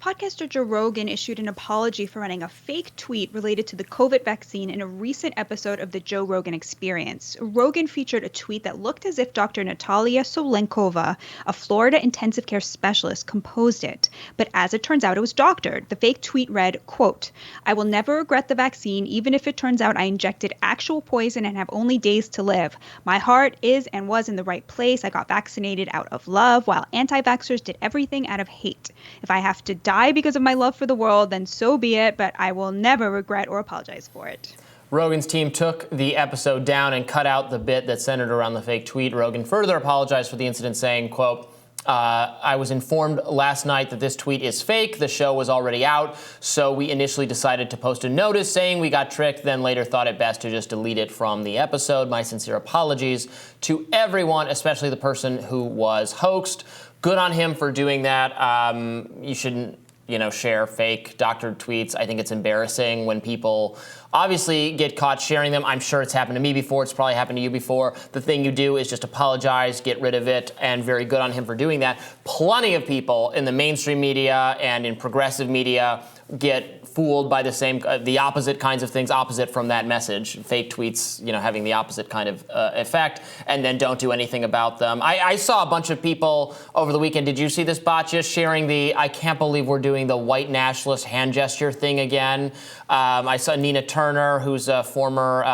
Podcaster Joe Rogan issued an apology for running a fake tweet related to the COVID vaccine in a recent episode of the Joe Rogan Experience. Rogan featured a tweet that looked as if Dr. Natalia Solenkova, a Florida intensive care specialist, composed it. But as it turns out, it was doctored. The fake tweet read, quote, "I will never regret the vaccine, even if it turns out I injected actual poison and have only days to live. My heart is and was in the right place. I got vaccinated out of love, while anti-vaxxers did everything out of hate. If I have to die because of my love for the world, then so be it, but I will never regret or apologize for it." Rogan's team took the episode down and cut out the bit that centered around the fake tweet. Rogan further apologized for the incident, saying, quote, I was informed last night that this tweet is fake. The show was already out, so we initially decided to post a notice saying we got tricked, then later thought it best to just delete it from the episode. My sincere apologies to everyone, especially the person who was hoaxed. Good on him for doing that. You shouldn't, share fake doctored tweets. I think it's embarrassing when people obviously get caught sharing them. I'm sure it's happened to me before. It's probably happened to you before. The thing you do is just apologize, get rid of it, and very good on him for doing that. Plenty of people in the mainstream media and in progressive media get fooled by the opposite kinds of things, opposite from that message. Fake tweets, having the opposite kind of effect, and then don't do anything about them. I saw a bunch of people over the weekend. Did you see this, Batya, sharing I can't believe we're doing the white nationalist hand gesture thing again. I saw Nina Turner, who's a former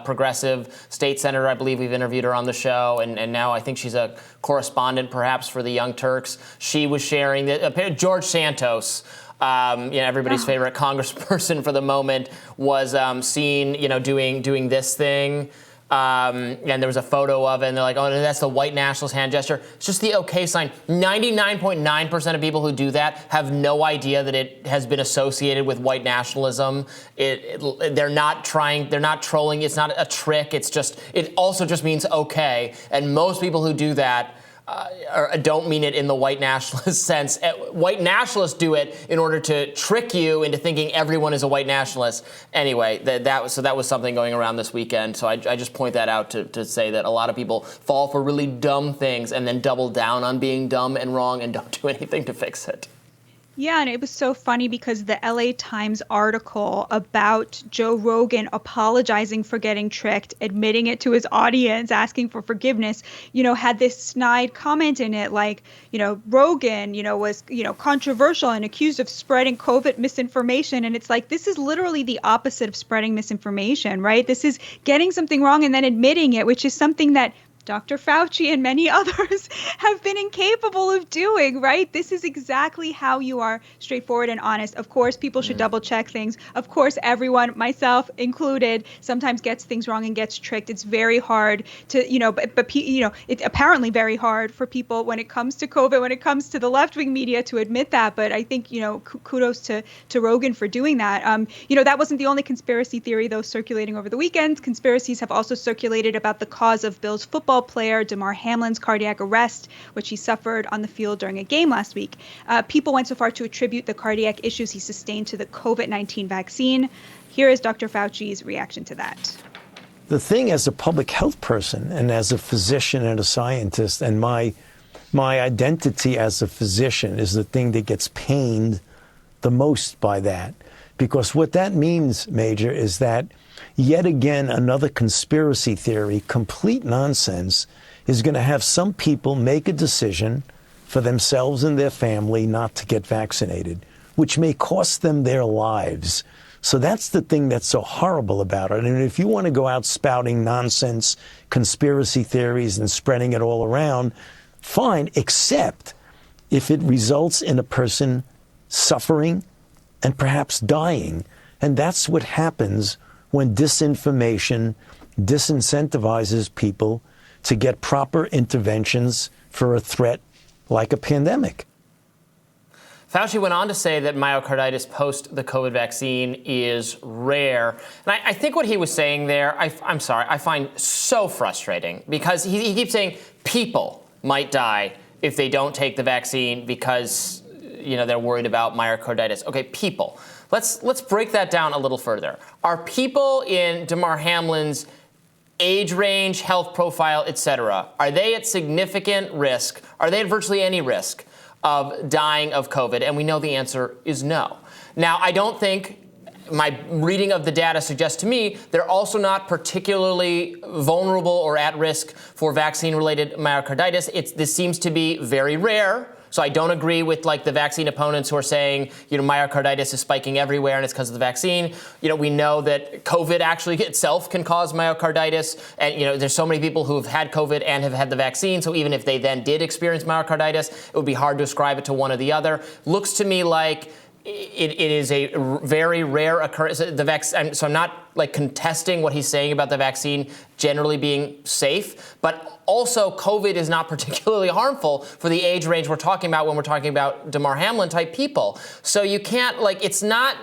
progressive state senator. I believe we've interviewed her on the show, and now I think she's a correspondent, perhaps, for the Young Turks. She was sharing that. George Santos, everybody's favorite congressperson for the moment, was seen, doing this thing. And there was a photo of it, and they're like, oh, that's the white nationalist hand gesture. It's just the okay sign. 99.9% of people who do that have no idea that it has been associated with white nationalism. They're not trolling. It's not a trick. It also just means okay. And most people who do that don't mean it in the white nationalist sense. White nationalists do it in order to trick you into thinking everyone is a white nationalist. Anyway, that was something going around this weekend. So I just point that out to say that a lot of people fall for really dumb things and then double down on being dumb and wrong and don't do anything to fix it. Yeah, and it was so funny because the LA Times article about Joe Rogan apologizing for getting tricked, admitting it to his audience, asking for forgiveness, had this snide comment in it like, Rogan, was, controversial and accused of spreading COVID misinformation. And it's like, this is literally the opposite of spreading misinformation, right? This is getting something wrong and then admitting it, which is something that Dr. Fauci and many others have been incapable of doing, right? This is exactly how you are straightforward and honest. Of course, people should double check things. Of course, everyone, myself included, sometimes gets things wrong and gets tricked. It's very hard to, it's apparently very hard for people when it comes to COVID, when it comes to the left-wing media to admit that. But I think, kudos to Rogan for doing that. That wasn't the only conspiracy theory, though, circulating over the weekend. Conspiracies have also circulated about the cause of Bills football player Damar Hamlin's cardiac arrest, which he suffered on the field during a game last week. People went so far to attribute the cardiac issues he sustained to the COVID-19 vaccine. Here is Dr. Fauci's reaction to that. The thing, as a public health person and as a physician and a scientist, and my identity as a physician is the thing that gets pained the most by that. Because what that means, Major, is that yet again, another conspiracy theory, complete nonsense, is going to have some people make a decision for themselves and their family not to get vaccinated, which may cost them their lives. So that's the thing that's so horrible about it. And if you want to go out spouting nonsense, conspiracy theories and spreading it all around, fine, except if it results in a person suffering and perhaps dying. And that's what happens when disinformation disincentivizes people to get proper interventions for a threat like a pandemic. Fauci went on to say that myocarditis post the COVID vaccine is rare. And I think what he was saying there, I'm sorry, I find so frustrating because he keeps saying people might die if they don't take the vaccine because, they're worried about myocarditis. Okay, people. Let's break that down a little further. Are people in Damar Hamlin's age range, health profile, et cetera, are they at significant risk? Are they at virtually any risk of dying of COVID? And we know the answer is no. Now, I don't think my reading of the data suggests to me they're also not particularly vulnerable or at risk for vaccine-related myocarditis. This seems to be very rare. So I don't agree with like the vaccine opponents who are saying, myocarditis is spiking everywhere and it's because of the vaccine. We know that COVID actually itself can cause myocarditis. And, there's so many people who have had COVID and have had the vaccine. So even if they then did experience myocarditis, it would be hard to ascribe it to one or the other. Looks to me like it is a very rare occurrence. So I'm not like contesting what he's saying about the vaccine generally being safe, but also COVID is not particularly harmful for the age range we're talking about when we're talking about Damar Hamlin type people. So you can't it's not.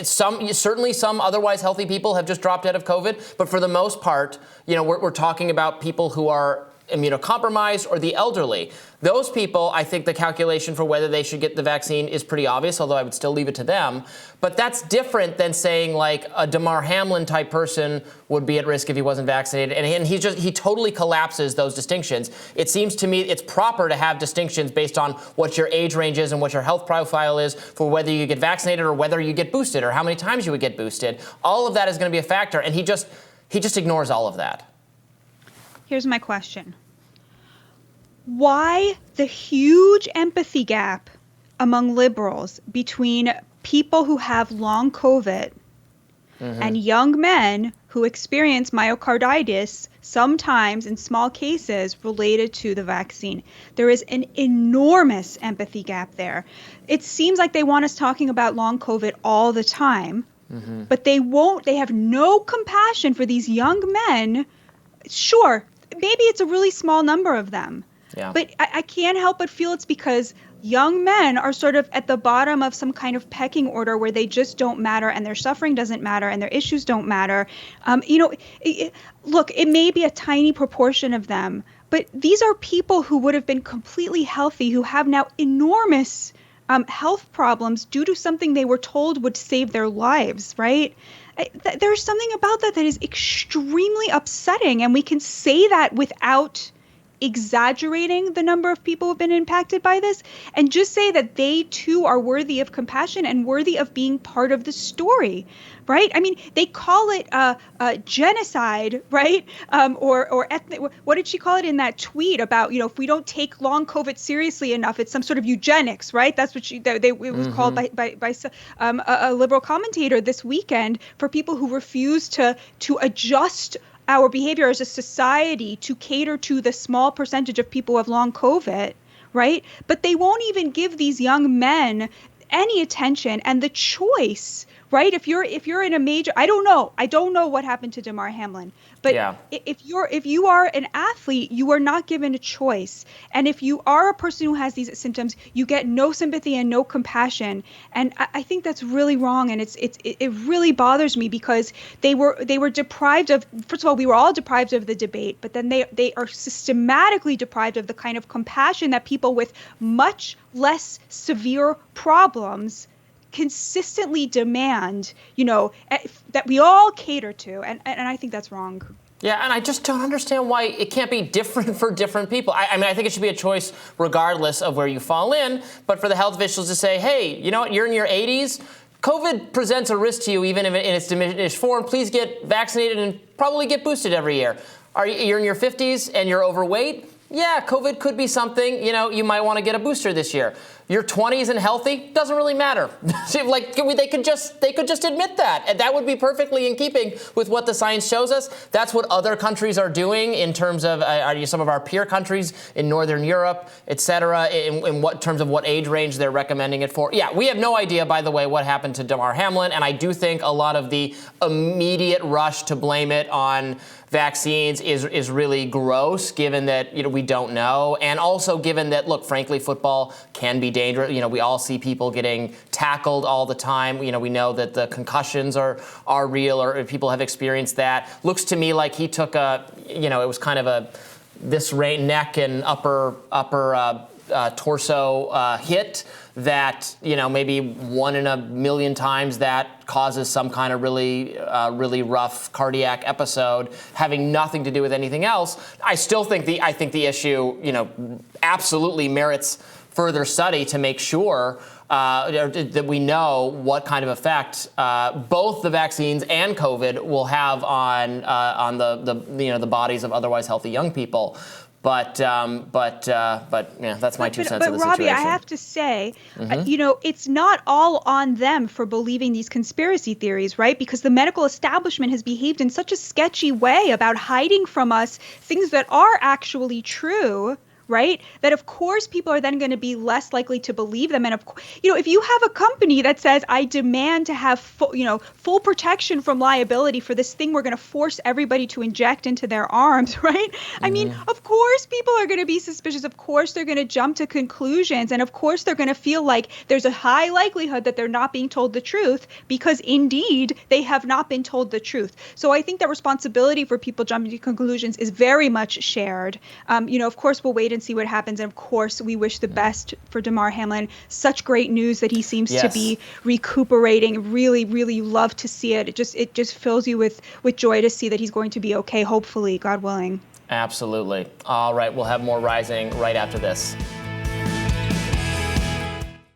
Certainly some otherwise healthy people have just dropped out of COVID, but for the most part, we're talking about people who are immunocompromised or the elderly. Those people, I think the calculation for whether they should get the vaccine is pretty obvious, although I would still leave it to them. But that's different than saying like a Damar Hamlin type person would be at risk if he wasn't vaccinated. And he totally collapses those distinctions. It seems to me it's proper to have distinctions based on what your age range is and what your health profile is for whether you get vaccinated or whether you get boosted or how many times you would get boosted. All of that is going to be a factor. And he just ignores all of that. Here's my question. Why the huge empathy gap among liberals between people who have long COVID and young men who experience myocarditis, sometimes in small cases related to the vaccine? There is an enormous empathy gap there. It seems like they want us talking about long COVID all the time, but they have no compassion for these young men. Sure, maybe it's a really small number of them. Yeah. But I can't help but feel it's because young men are sort of at the bottom of some kind of pecking order where they just don't matter and their suffering doesn't matter and their issues don't matter. Look, it may be a tiny proportion of them, but these are people who would have been completely healthy, who have now enormous health problems due to something they were told would save their lives, right? There's something about that is extremely upsetting, and we can say that without exaggerating the number of people who have been impacted by this, and just say that they too are worthy of compassion and worthy of being part of the story, right? I mean, they call it genocide, right? Or ethnic. What did she call it in that tweet about, if we don't take long COVID seriously enough, it's some sort of eugenics, right? That's what it was called by a liberal commentator this weekend for people who refuse to adjust our behavior as a society to cater to the small percentage of people who have long COVID, right? But they won't even give these young men any attention and the choice, right? If you're in a major, I don't know what happened to Damar Hamlin, but yeah. if you are an athlete, you are not given a choice. And if you are a person who has these symptoms, you get no sympathy and no compassion. And I think that's really wrong. And it really bothers me because they were deprived of, first of all, we were all deprived of the debate, but then they are systematically deprived of the kind of compassion that people with much less severe problems consistently demand, that we all cater to. And I think that's wrong. Yeah, and I just don't understand why it can't be different for different people. I mean, I think it should be a choice regardless of where you fall in. But for the health officials to say, hey, you know what, you're in your 80s. COVID presents a risk to you, even if in its diminished form. Please get vaccinated and probably get boosted every year. You're in your 50s and you're overweight? Yeah, COVID could be something, you might want to get a booster this year. Your 20s and healthy, doesn't really matter. They could just admit that. And that would be perfectly in keeping with what the science shows us. That's what other countries are doing in terms of some of our peer countries in Northern Europe, et cetera, in what terms of what age range they're recommending it for. Yeah, we have no idea, by the way, what happened to Damar Hamlin. And I do think a lot of the immediate rush to blame it on vaccines is really gross, given that we don't know, and also given that, look, frankly, football can be dangerous. We all see people getting tackled all the time. We know that the concussions are real, or people have experienced that. Looks to me like he took it was kind of this neck and upper torso hit that maybe 1 in a million times that causes some kind of really rough cardiac episode, having nothing to do with anything else. I still think the issue absolutely merits further study to make sure that we know what kind of effect both the vaccines and COVID will have on the bodies of otherwise healthy young people. But yeah, that's my 2 cents of the Robby, situation. I have to say, it's not all on them for believing these conspiracy theories, right? Because the medical establishment has behaved in such a sketchy way about hiding from us things that are actually true. Right? That of course people are then going to be less likely to believe them. And if you have a company that says, I demand to have full protection from liability for this thing we're going to force everybody to inject into their arms, right? I mean, of course people are going to be suspicious. Of course they're going to jump to conclusions. And of course they're going to feel like there's a high likelihood that they're not being told the truth, because indeed they have not been told the truth. So I think that responsibility for people jumping to conclusions is very much shared. Of course we'll wait and see what happens. And of course, we wish the best for Damar Hamlin. Such great news that he seems to be recuperating. Really, really love to see it. It just fills you with joy to see that he's going to be okay, hopefully, God willing. Absolutely. All right, we'll have more Rising right after this.